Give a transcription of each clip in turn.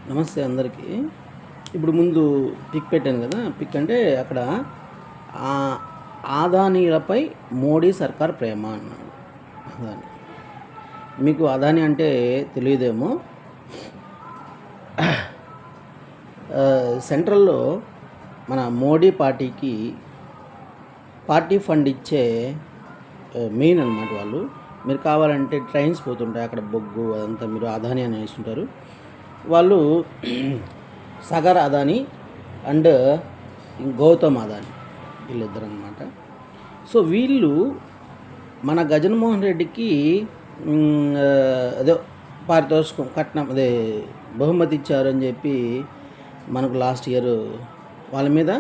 నమస్తే అందరికీ. ఇప్పుడు ముందు పిక్ పెట్టాను కదా, పిక్ అంటే అక్కడ అదానీలపై మోడీ సర్కార్ ప్రేమ అన్నాడు. అదాని మీకు అదాని అంటే తెలియదేమో. సెంట్రల్లో మన మోడీ పార్టీ ఫండ్ ఇచ్చే మెయిన్ అనమాట వాళ్ళు. మీరు కావాలంటే ట్రైన్స్ పోతుంటాయి అక్కడ, బొగ్గు అదంతా మీరు అదాని అని వేస్తుంటారు. వాళ్ళు సాగర్ అదాని అండ్ గౌతమ్ అదాని వీళ్ళిద్దరు అనమాట. సో వీళ్ళు మన గజన్మోహన్ రెడ్డికి అదే పారితోషికం కట్నం అదే బహుమతి ఇచ్చారు అని చెప్పి మనకు లాస్ట్ ఇయర్ వాళ్ళ మీద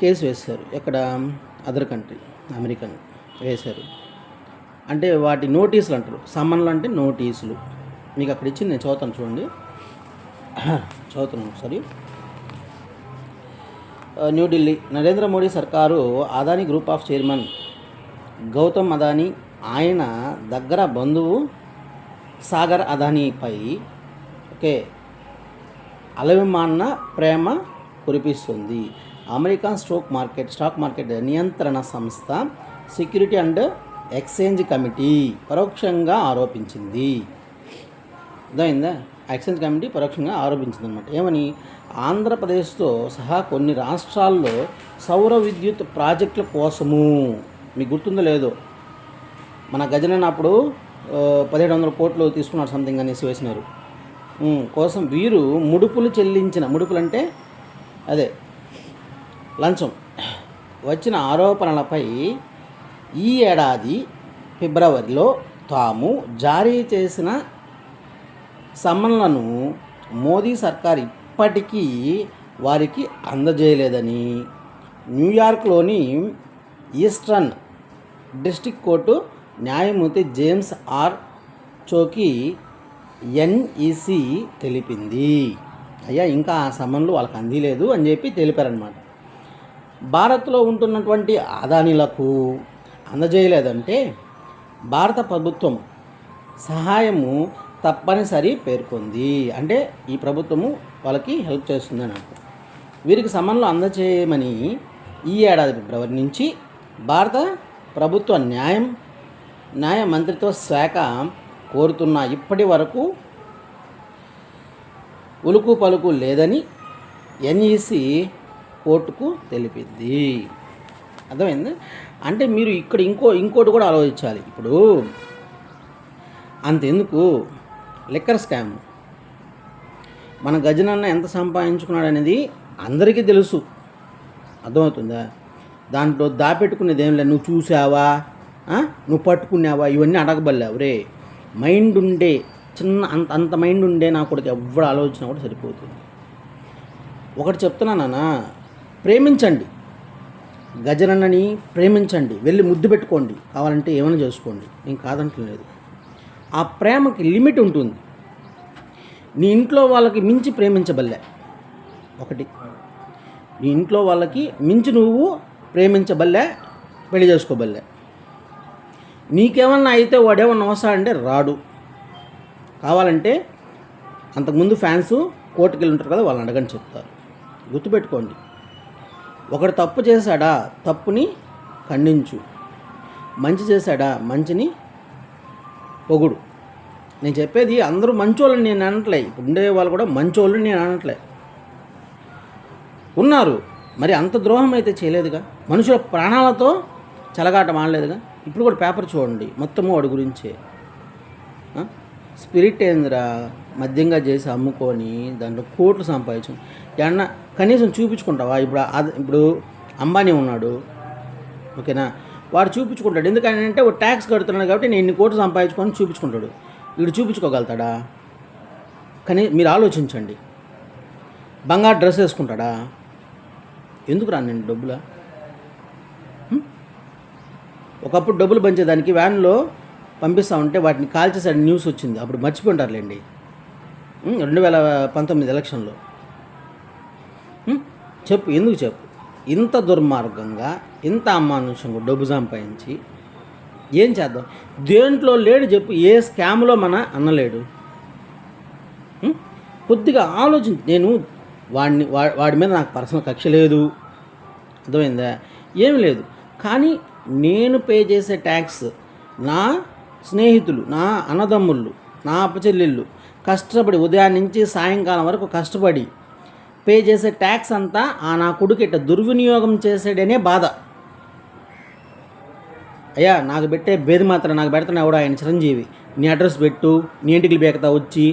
కేసు వేశారు. ఎక్కడ అదర్ కంట్రీ అమెరికన్ వేశారు. అంటే వాటి నోటీసులు అంటారు, సమ్మన్లు అంటే నోటీసులు. మీకు అక్కడ ఇచ్చింది నేను చదువుతాను చూడండి, చదువుతున్నాను ఒకసారి. న్యూఢిల్లీ, నరేంద్ర మోడీ సర్కారు Adani group of chairman Gautam Adani, ఆయన దగ్గర బంధువు సాగర్ అదానీపై అలవిమాన్న ప్రేమ కురిపిస్తుంది. అమెరికన్ స్టాక్ మార్కెట్ నియంత్రణ సంస్థ సెక్యూరిటీ అండ్ ఎక్స్చేంజ్ కమిటీ పరోక్షంగా ఆరోపించింది. అర్థమైందా? ఎక్స్చేంజ్ కమిటీ పరోక్షంగా ఆరోపించింది అనమాట. ఏమని? ఆంధ్రప్రదేశ్తో సహా కొన్ని రాష్ట్రాల్లో సౌర విద్యుత్ ప్రాజెక్టుల కోసము, మీకు గుర్తుందో లేదో, మన గజనన్న అప్పుడు 1700 కోట్లు తీసుకున్నారు సంథింగ్ అనేసి వేసినారు కోసం వీరు ముడుపులు అంటే అదే లంచం వచ్చిన ఆరోపణలపై ఈ ఏడాది ఫిబ్రవరిలో తాము జారీ చేసిన సమన్లను మోదీ సర్కార్ ఇప్పటికీ వారికి అందజేయలేదని న్యూయార్క్లోని ఈస్టర్న్ డిస్ట్రిక్ట్ కోర్టు న్యాయమూర్తి జేమ్స్ ఆర్ చోకి ఎన్ఈసి తెలిపింది. అయ్యా, ఇంకా ఆ సమన్లు వాళ్ళకి అందలేదు అని చెప్పి తెలిపారనమాట. భారత్లో ఉంటున్నటువంటి అదానీలకు అందజేయలేదంటే భారత ప్రభుత్వం సహాయము తప్పనిసరి పేర్కొంది. అంటే ఈ ప్రభుత్వము వాళ్ళకి హెల్ప్ చేస్తుందని అర్థం. వీరికి సమన్లు అందజేయమని ఈ ఏడాది ఫిబ్రవరి నుంచి భారత ప్రభుత్వ న్యాయ మంత్రిత్వ శాఖ కోరుతున్న ఇప్పటి వరకు ఉలుకు పలుకు లేదని ఎన్ఈసి కోర్టుకు తెలిపింది. అర్థమైంది? అంటే మీరు ఇక్కడ ఇంకోటి కూడా ఆలోచించాలి. ఇప్పుడు అంతెందుకు, లిక్కర్ స్కామ్ మన గజనన్న ఎంత సంపాదించుకున్నాడు అనేది అందరికీ తెలుసు. అర్థమవుతుందా? దాంట్లో దాపెట్టుకునేది ఏం లేదు. నువ్వు చూసావా, నువ్వు పట్టుకున్నావా, ఇవన్నీ అడగబల్లావు రే. మైండ్ ఉండే అంత మైండ్ ఉండే నా కొడుకు ఎవరు ఆలోచన కూడా సరిపోతుంది. ఒకటి చెప్తున్నానా, ప్రేమించండి, గజనన్నని ప్రేమించండి, వెళ్ళి ముద్దు పెట్టుకోండి, కావాలంటే ఏమైనా చేసుకోండి, నేను కాదంటలేదు. ఆ ప్రేమకి లిమిట్ ఉంటుంది. నీ ఇంట్లో వాళ్ళకి మించి ప్రేమించబల్లే. ఒకటి, నీ ఇంట్లో వాళ్ళకి మించి నువ్వు ప్రేమించబల్లే, పెళ్లి చేసుకోబల్లే. నీకేమన్నా అయితే వాడేమన్నా వస్తాడంటే రాడు. కావాలంటే అంతకుముందు ఫ్యాన్స్ కోర్టుకి వెళ్ళి ఉంటారు కదా, వాళ్ళని అడగని చెప్తారు. గుర్తుపెట్టుకోండి, ఒకడు తప్పు చేశాడా, తప్పుని ఖండించు. మంచి చేశాడా, మంచిని పొగుడు. నేను చెప్పేది అందరూ మంచోళ్ళని నేను అనట్లే. ఇప్పుడు ఉండే వాళ్ళు కూడా మంచోళ్ళని నేను అనట్లే. ఉన్నారు, మరి అంత ద్రోహం అయితే చేయలేదుగా. మనుషుల ప్రాణాలతో చెలగాట మాడలేదుగా. ఇప్పుడు కూడా పేపర్ చూడండి, మొత్తము వాడి గురించే. స్పిరిట్ ఏందిరా, మద్యంగా చేసి అమ్ముకొని దాంట్లో కోట్లు సంపాదించు. ఏమన్నా కనీసం చూపించుకుంటావా? ఇప్పుడు అంబానీ ఉన్నాడు, ఓకేనా, వాడు చూపించుకుంటాడు. ఎందుకంటే వాడు ట్యాక్స్ కడుతున్నాడు కాబట్టి నేను ఇన్ని కోట్లు సంపాదించుకొని చూపించుకుంటాడు. వీడు చూపించుకోగలుగుతాడా? కానీ మీరు ఆలోచించండి. బంగారు డ్రెస్ వేసుకుంటాడా? ఎందుకు రా నేను డబ్బులా? ఒకప్పుడు డబ్బులు పంచేదానికి వ్యాన్లో పంపిస్తూ ఉంటే వాటిని కాల్చేసాడు న్యూస్ వచ్చింది. అప్పుడు మర్చిపోయి ఉంటారులేండి, 2019 ఎలక్షన్లో. చెప్పు, ఎందుకు చెప్పు? ఇంత దుర్మార్గంగా, ఇంత అమానుషంగా డబ్బు సంపాదించి ఏం చేద్దాం? దేంట్లో లేడు చెప్పు? ఏ స్కామ్లో మన అన్నలేడు? కొద్దిగా ఆలోచించి నేను వాడి మీద నాకు పర్సనల్ కక్ష లేదు, అర్థమైందా, ఏమి లేదు. కానీ నేను పే చేసే ట్యాక్స్, నా స్నేహితులు, నా అన్నదమ్ముళ్ళు, నా అప్పచెల్లెళ్ళు కష్టపడి ఉదయం నుంచి సాయంకాలం వరకు కష్టపడి పే చేసే ట్యాక్స్ అంతా నా కొడుకు ఇట్ట దుర్వినియోగం చేసాడనే బాధ. అయ్యా నాకు పెట్టే బేది మాత్రం నాకు పెడతాను ఎవడో ఆయన చిరంజీవి, నీ అడ్రస్ పెట్టు, నీ ఇంటికి బేకతా వచ్చి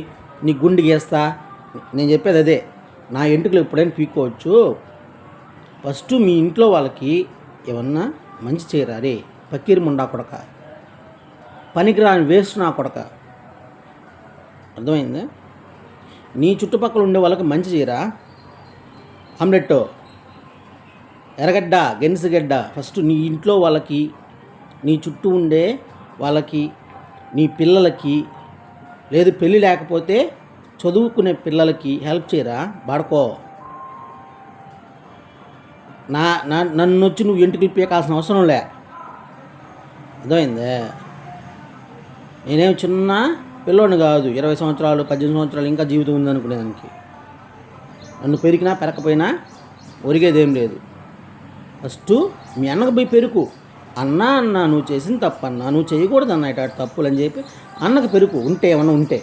నీ గుండు గీస్తా. నేను చెప్పేది అదే, నా ఇంటికి ఎప్పుడైనా పీక్కోవచ్చు. ఫస్ట్ మీ ఇంట్లో వాళ్ళకి ఏమన్నా మంచి చేయరా రే పక్కీరు ముండా కొడక, పనికిరాని వేస్ట్ నా కొడక, అర్థమైందా? నీ చుట్టుపక్కల ఉండే వాళ్ళకి మంచి చేయరా. ఆమ్లెట్టో, ఎర్రగడ్డ, గెన్సిగడ్డ ఫస్ట్ నీ ఇంట్లో వాళ్ళకి, నీ చుట్టూ ఉండే వాళ్ళకి, నీ పిల్లలకి, లేదు పెళ్ళి లేకపోతే చదువుకునే పిల్లలకి హెల్ప్ చేయరా. బాడుకో, నన్ను వచ్చి నువ్వు ఇంటికి పీకాల్సిన అవసరం లే, అర్థమైందే? నేనేం చిన్న పిల్లోని కాదు, 20 సంవత్సరాలు 18 సంవత్సరాలు ఇంకా జీవితం ఉందనుకునేదానికి. నన్ను పెరిగినా పెరకపోయినా ఒరిగేదేం లేదు. ఫస్ట్ మీ అన్నకు పోయి పెరుకు, అన్నా నువ్వు చేసిన తప్పన్నా, నువ్వు చేయకూడదు అన్న ఇటు తప్పులు అని చెప్పి అన్నకు పెరుకు, ఉంటే ఏమన్నా ఉంటే.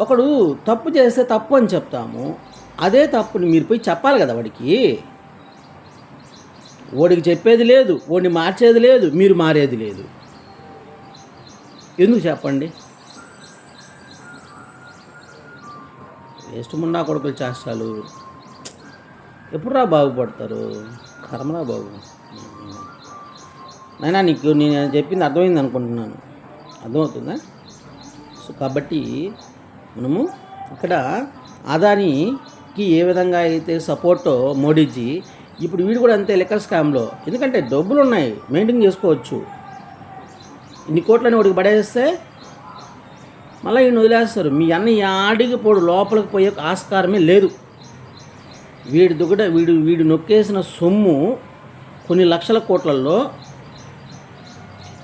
ఒకడు తప్పు చేస్తే తప్పు అని చెప్తాము, అదే తప్పుని మీరు పోయి చెప్పాలి కదా వాడికి. వాడికి చెప్పేది లేదు, వాడిని మార్చేది లేదు, మీరు మారేది లేదు. ఎందుకు చెప్పండి? వేస్ట్ ముండా కొడుకులు చేష్టాలు ఎప్పుడురా బాగుపడతారు? కర్మరా బాబు. నైనా నీకు నేను చెప్పింది అర్థమైంది అనుకుంటున్నాను, అర్థమవుతుందా? సో కాబట్టి మనము ఇక్కడ అదానికి ఏ విధంగా అయితే సపోర్టో మోడీజీ, ఇప్పుడు వీడు కూడా అంతే లిక్కర్ స్కామ్లో. ఎందుకంటే డబ్బులు ఉన్నాయి, మెయింటైన్ చేసుకోవచ్చు. ఇన్ని కోట్లని వాడికి పడేస్తే మళ్ళీ ఈయన వదిలేస్తారు. మీ అన్న ఆడికి పోడు, లోపలికి పోయే ఆస్కారమే లేదు. వీడు నొక్కేసిన సొమ్ము కొన్ని లక్షల కోట్లలో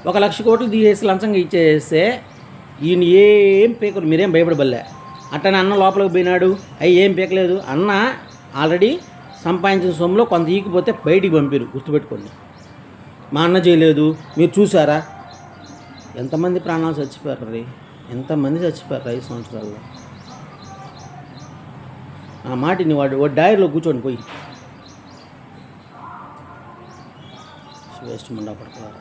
1,00,000 కోట్లు తీసేసి లంచంగా ఇచ్చేస్తే ఈయన ఏం పీకరు, మీరేం భయపడబల్లే. అట్టనే అన్న లోపలికి పోయినాడు, ఏం పీకలేదు. అన్న ఆల్రెడీ సంపాదించిన సొమ్ములో కొంత ఈకిపోతే బయటికి పంపారు, గుర్తుపెట్టుకోండి. మా అన్న చేయలేదు, మీరు చూసారా? ఎంతమంది ప్రాణాలు చచ్చిపోయారు రీ, ఎంతమంది చచ్చిపోయారు 5 సంవత్సరాల్లో. ఆ మాటిని వాడు డైరీలో కూర్చోండి పోయి. వేస్ట్ ముండా పడుకోవాలి.